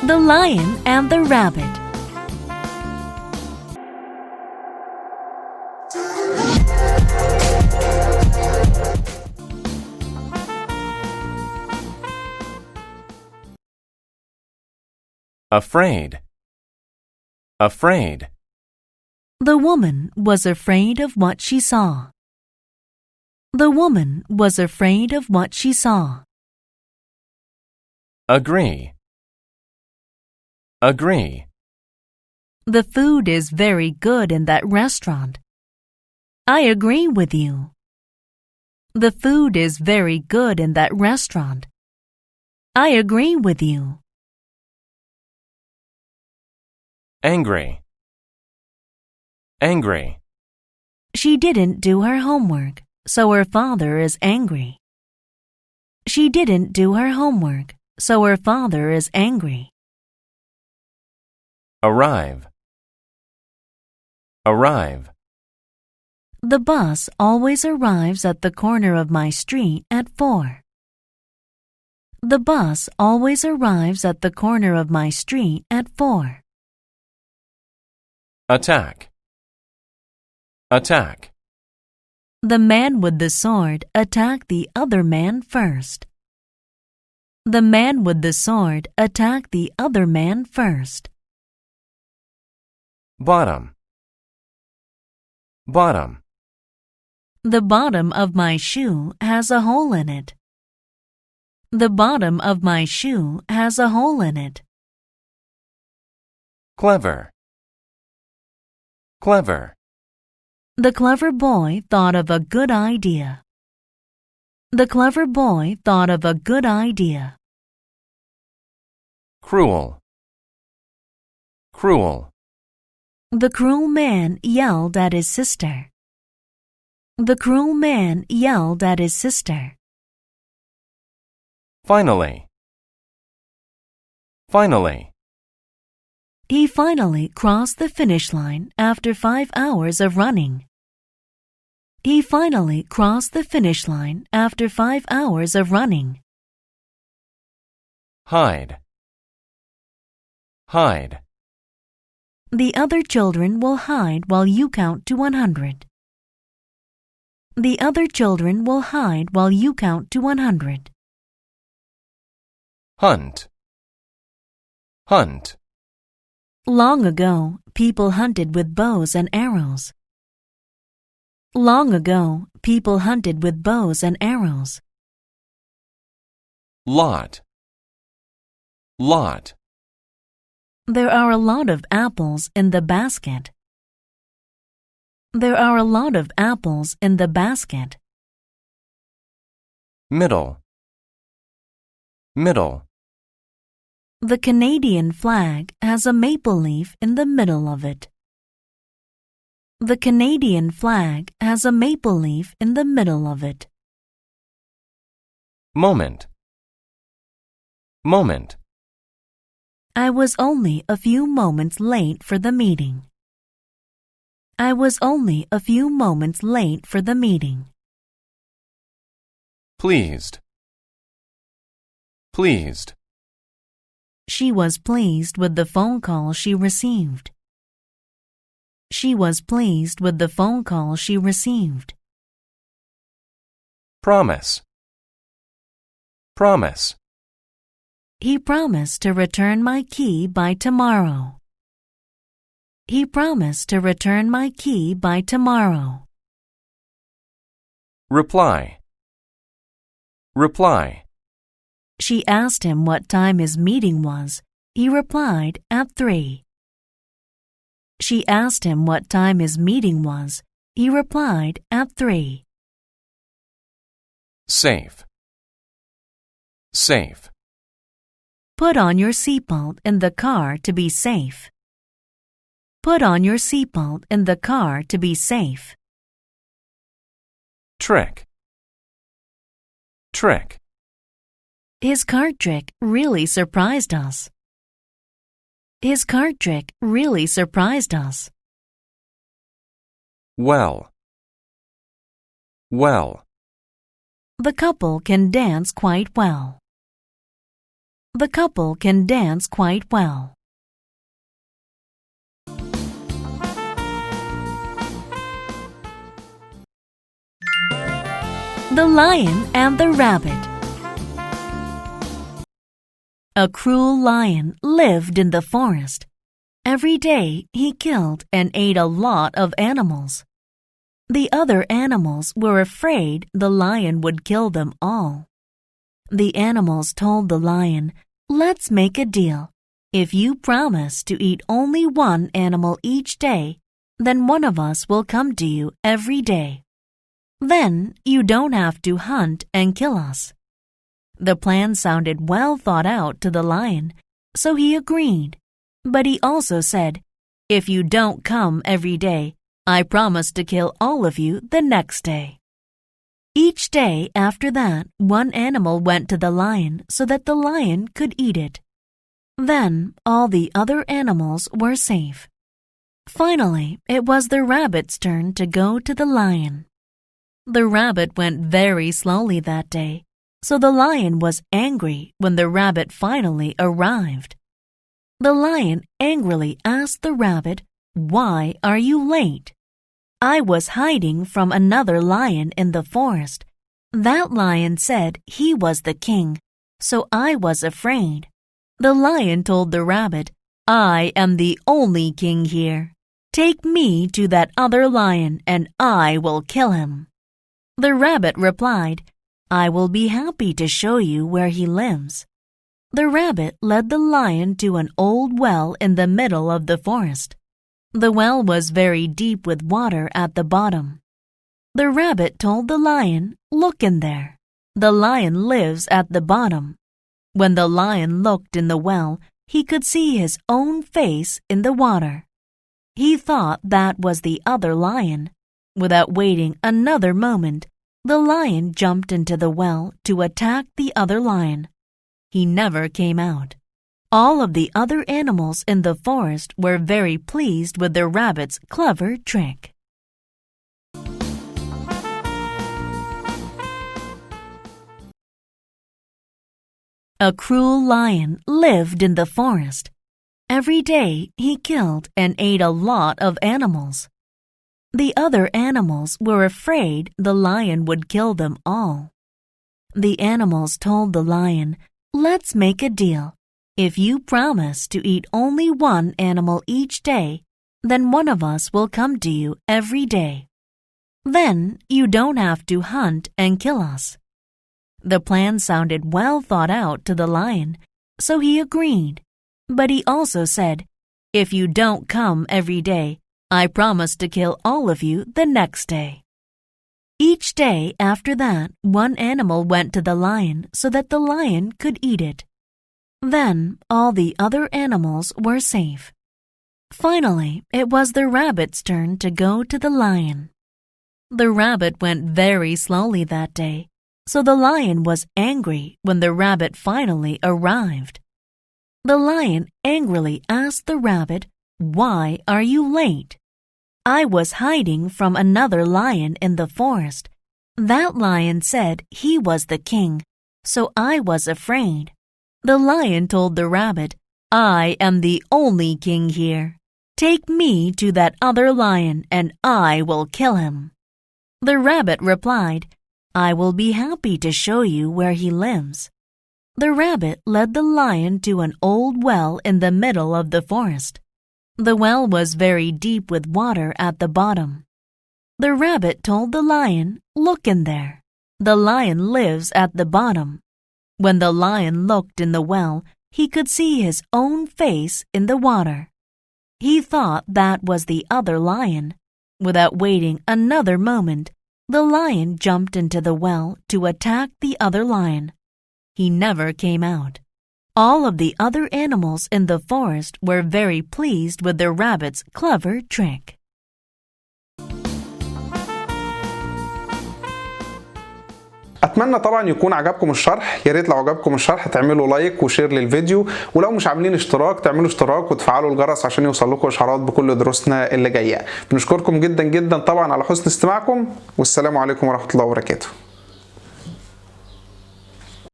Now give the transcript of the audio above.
The Lion and the Rabbit. Afraid. Afraid. The woman was afraid of what she saw. The woman was afraid of what she saw. Agree. Agree. The food is very good in that restaurant. I agree with you. The food is very good in that restaurant. I agree with you. Angry. Angry. She didn't do her homework, so her father is angry. She didn't do her homework, so her father is angry. Arrive. Arrive. The bus always arrives at the corner of my street at 4. The bus always arrives at the corner of my street at 4. Attack. Attack. The man with the sword attacked the other man first. The man with the sword attacked the other man first. Bottom. Bottom. The bottom of my shoe has a hole in it. The bottom of my shoe has a hole in it. Clever. Clever. The clever boy thought of a good idea. The clever boy thought of a good idea. Cruel. Cruel. The cruel man yelled at his sister. The cruel man yelled at his sister. Finally. Finally. He finally crossed the finish line after 5 hours of running. He finally crossed the finish line after 5 hours of running. Hide. Hide. The other children will hide while you count to 100. The other children will hide while you count to 100. Hunt. Hunt. Long ago, people hunted with bows and arrows. Long ago, people hunted with bows and arrows. Lot. Lot. There are a lot of apples in the basket. There are a lot of apples in the basket. Middle. Middle. The Canadian flag has a maple leaf in the middle of it. The Canadian flag has a maple leaf in the middle of it. Moment. Moment. I was only a few moments late for the meeting. I was only a few moments late for the meeting. Pleased. Pleased. She was pleased with the phone call she received. She was pleased with the phone call she received. Promise. Promise. He promised to return my key by tomorrow. He promised to return my key by tomorrow. Reply. Reply. She asked him what time his meeting was. He replied, at 3. She asked him what time his meeting was. He replied, at 3. Safe. Safe. Put on your seatbelt in the car to be safe. Put on your seatbelt in the car to be safe. Trick. Trick. His card trick really surprised us. His card trick really surprised us. Well. Well. The couple can dance quite well. the couple can dance quite well. The Lion and the Rabbit. A cruel lion lived in the forest. Every day he killed and ate a lot of animals. The other animals were afraid the lion would kill them all. The animals told the lion, "Let's make a deal. If you promise to eat only one animal each day, then one of us will come to you every day. Then you don't have to hunt and kill us." The plan sounded well thought out to the lion, so he agreed. But he also said, "If you don't come every day, I promise to kill all of you the next day." Each day after that, one animal went to the lion so that the lion could eat it. Then all the other animals were safe. Finally, it was the rabbit's turn to go to the lion. The rabbit went very slowly that day, so the lion was angry when the rabbit finally arrived. The lion angrily asked the rabbit, "Why are you late?" "I was hiding from another lion in the forest. That lion said he was the king, so I was afraid." The lion told the rabbit, "I am the only king here. Take me to that other lion and I will kill him." The rabbit replied, "I will be happy to show you where he lives." The rabbit led the lion to an old well in the middle of the forest. The well was very deep with water at the bottom. The rabbit told the lion, "Look in there. The lion lives at the bottom." When the lion looked in the well, he could see his own face in the water. He thought that was the other lion. Without waiting another moment, the lion jumped into the well to attack the other lion. He never came out. All of the other animals in the forest were very pleased with the rabbit's clever trick. A cruel lion lived in the forest. Every day he killed and ate a lot of animals. The other animals were afraid the lion would kill them all. The animals told the lion, "Let's make a deal. If you promise to eat only one animal each day, then one of us will come to you every day. Then you don't have to hunt and kill us." The plan sounded well thought out to the lion, so he agreed. But he also said, "If you don't come every day, I promise to kill all of you the next day." Each day after that, one animal went to the lion so that the lion could eat it. Then all the other animals were safe. Finally, it was the rabbit's turn to go to the lion. The rabbit went very slowly that day, so the lion was angry when the rabbit finally arrived. The lion angrily asked the rabbit, "Why are you late?" "I was hiding from another lion in the forest. That lion said he was the king, so I was afraid." The lion told the rabbit, "I am the only king here. Take me to that other lion and I will kill him." The rabbit replied, "I will be happy to show you where he lives." The rabbit led the lion to an old well in the middle of the forest. The well was very deep with water at the bottom. The rabbit told the lion, "Look in there. The lion lives at the bottom." When the lion looked in the well, he could see his own face in the water. He thought that was the other lion. Without waiting another moment, the lion jumped into the well to attack the other lion. He never came out. All of the other animals in the forest were very pleased with the rabbit's clever trick. اتمنى طبعا يكون عجبكم الشرح. يا ريت لو عجبكم الشرح تعملوا لايك وشير للفيديو، ولو مش عاملين اشتراك تعملوا اشتراك وتفعلوا الجرس عشان يوصل لكم اشعارات بكل دروسنا اللي جايه. بنشكركم جدا جدا طبعا على حسن استماعكم، والسلام عليكم ورحمه الله وبركاته.